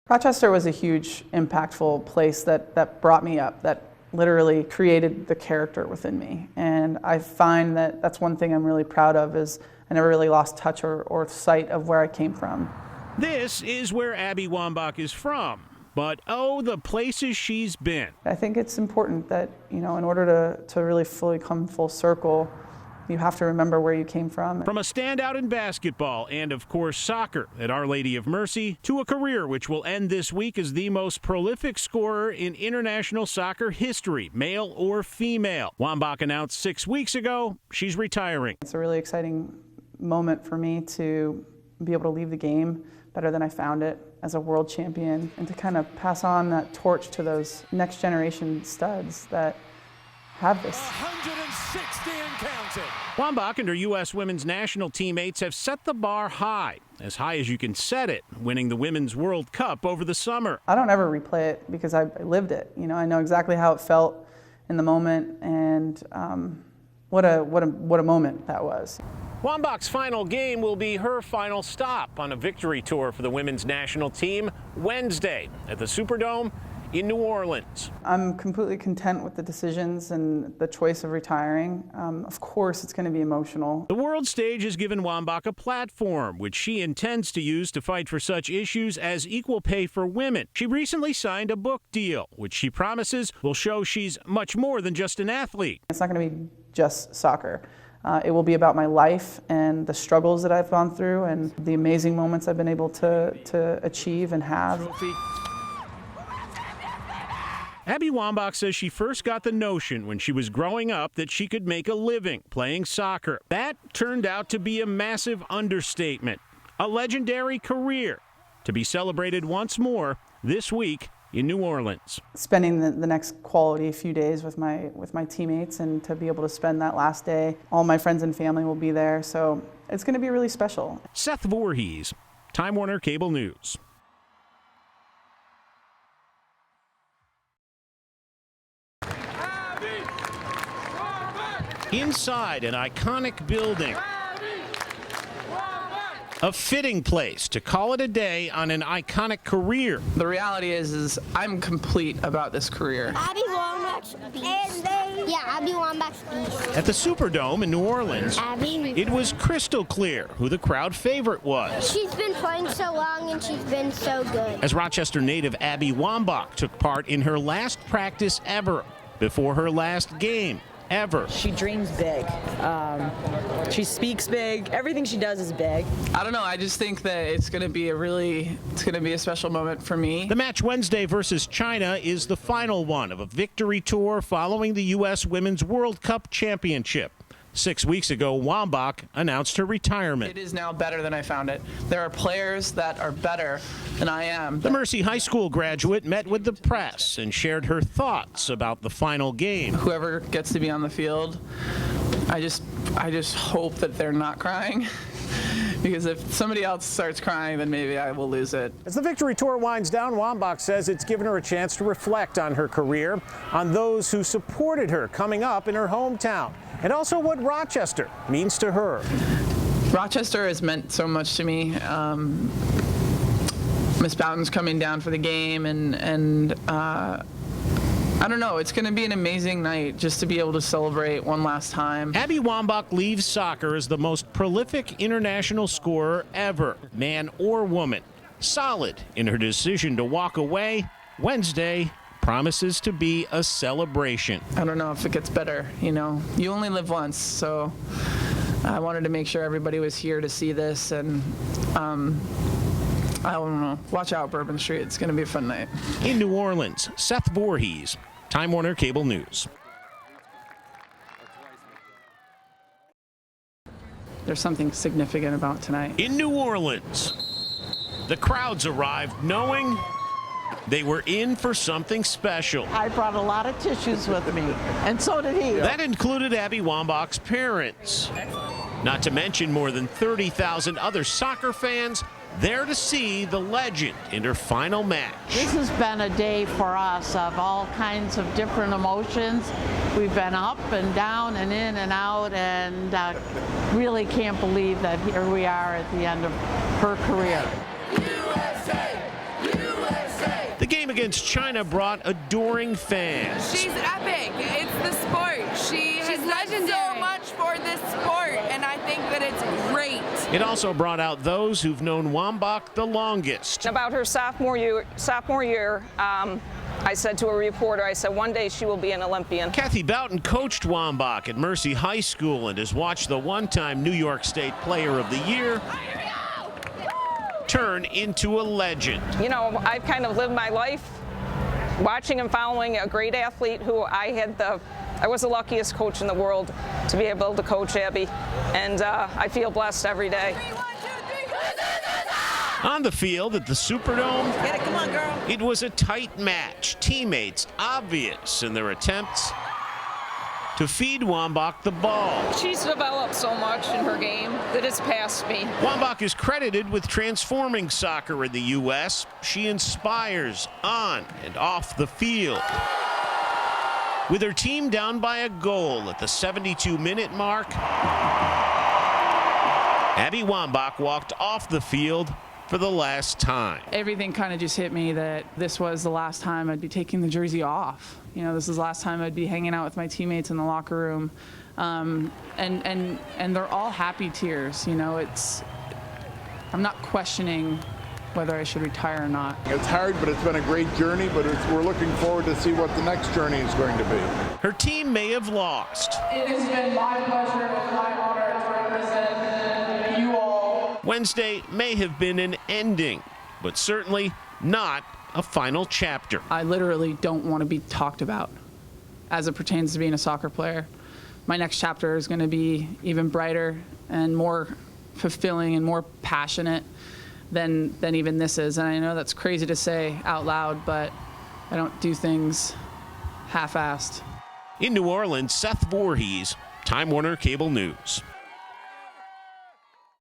Rochester was a huge, impactful place that brought me up, that literally created the character within me. And I find that that's one thing I'm really proud of, is I never really lost touch or sight of where I came from. This is where Abby Wambach is from, but oh, the places she's been. I think it's important that, in order to really fully come full circle, you have to remember where you came from. From a standout in basketball and, of course, soccer at Our Lady of Mercy, to a career which will end this week as the most prolific scorer in international soccer history, male or female. Wambach announced 6 weeks ago she's retiring. It's a really exciting moment for me to be able to leave the game better than I found it, as a world champion, and to kind of pass on that torch to those next generation studs that have this. 160 and counting. Wambach and her U.S. women's national teammates have set the bar high as you can set it, winning the Women's World Cup over the summer. I don't ever replay it because I lived it. I know exactly how it felt in the moment, and what a moment that was. Wambach's final game will be her final stop on a victory tour for the women's national team Wednesday at the Superdome in New Orleans. I'm completely content with the decisions and the choice of retiring. Of course, it's going to be emotional. The world stage has given Wambach a platform, which she intends to use to fight for such issues as equal pay for women. She recently signed a book deal, which she promises will show she's much more than just an athlete. It's not going to be just soccer. It will be about my life and the struggles that I've gone through and the amazing moments I've been able to achieve and have. Abby Wambach says she first got the notion when she was growing up that she could make a living playing soccer. That turned out to be a massive understatement, a legendary career to be celebrated once more this week in New Orleans. Spending the next quality few days with my teammates, and to be able to spend that last day, all my friends and family will be there, so it's going to be really special. Seth Voorhees, Time Warner Cable News. Inside an iconic building, a fitting place to call it a day on an iconic career. The reality is I'm complete about this career. Abby Wambach's beast. Abby Wambach's beast. At the Superdome in New Orleans, it was crystal clear who the crowd favorite was. She's been playing so long and she's been so good. As Rochester native Abby Wambach took part in her last practice ever before her last game ever. She dreams big. She speaks big. Everything she does is big. I don't know. I just think that it's going to be a special moment for me. The match Wednesday versus China is the final one of a victory tour following the U.S. Women's World Cup Championship. 6 weeks ago, Wambach announced her retirement. It is now better than I found it. There are players that are better than I am. The Mercy High School graduate met with the press and shared her thoughts about the final game. Whoever gets to be on the field, I just hope that they're not crying. Because if somebody else starts crying, then maybe I will lose it. As the victory tour winds down, Wambach says it's given her a chance to reflect on her career, on those who supported her coming up in her hometown, and also what Rochester means to her. Rochester has meant so much to me. Miss Bowden's coming down for the game, and I don't know, it's going to be an amazing night just to be able to celebrate one last time. Abby Wambach leaves soccer as the most prolific international scorer ever, man or woman. Solid in her decision to walk away, Wednesday promises to be a celebration. I don't know if it gets better, you only live once, so I wanted to make sure everybody was here to see this, and I don't know. Watch out, Bourbon Street. It's going to be a fun night. In New Orleans, Seth Voorhees, Time Warner Cable News. There's something significant about tonight. In New Orleans, the crowds arrived knowing they were in for something special. I brought a lot of tissues with me, and so did he. That included Abby Wambach's parents. Not to mention more than 30,000 other soccer fans there to see the legend in her final match. This has been a day for us of all kinds of different emotions. We've been up and down and in and out, and really can't believe that here we are at the end of her career. USA! USA! against China brought adoring fans. She's epic. It's the sport. She's done so much for this sport, and I think that it's great. It also brought out those who've known Wambach the longest. About her sophomore year, I said to a reporter, I said, one day she will be an Olympian. Kathy Boughton coached Wambach at Mercy High School and has watched the one-time New York State Player of the Year turn into a legend. You know, I've kind of lived my life watching and following a great athlete who I was the luckiest coach in the world to be able to coach Abby, and I feel blessed every day. On the field at the Superdome, Get it, come on, girl. it was a tight match. Teammates obvious in their attempts to feed Wambach the ball. She's developed so much in her game that it's past me. Wambach is credited with transforming soccer in the U.S. She inspires on and off the field. With her team down by a goal at the 72-minute mark, Abby Wambach walked off the field for the last time. Everything kind of just hit me that this was the last time I'd be taking the jersey off. You know, this is the last time I'd be hanging out with my teammates in the locker room. And they're all happy tears. You know, I'm not questioning whether I should retire or not. It's hard, but it's been a great journey, but we're looking forward to see what the next journey is going to be. Her team may have lost. It has been my pleasure and my honor to represent you all. Wednesday may have been an ending, but certainly not a final chapter. I literally don't want to be talked about as it pertains to being a soccer player. My next chapter is going to be even brighter and more fulfilling and more passionate than even this is. And I know that's crazy to say out loud, but I don't do things half-assed. In New Orleans, Seth Voorhees, Time Warner Cable News.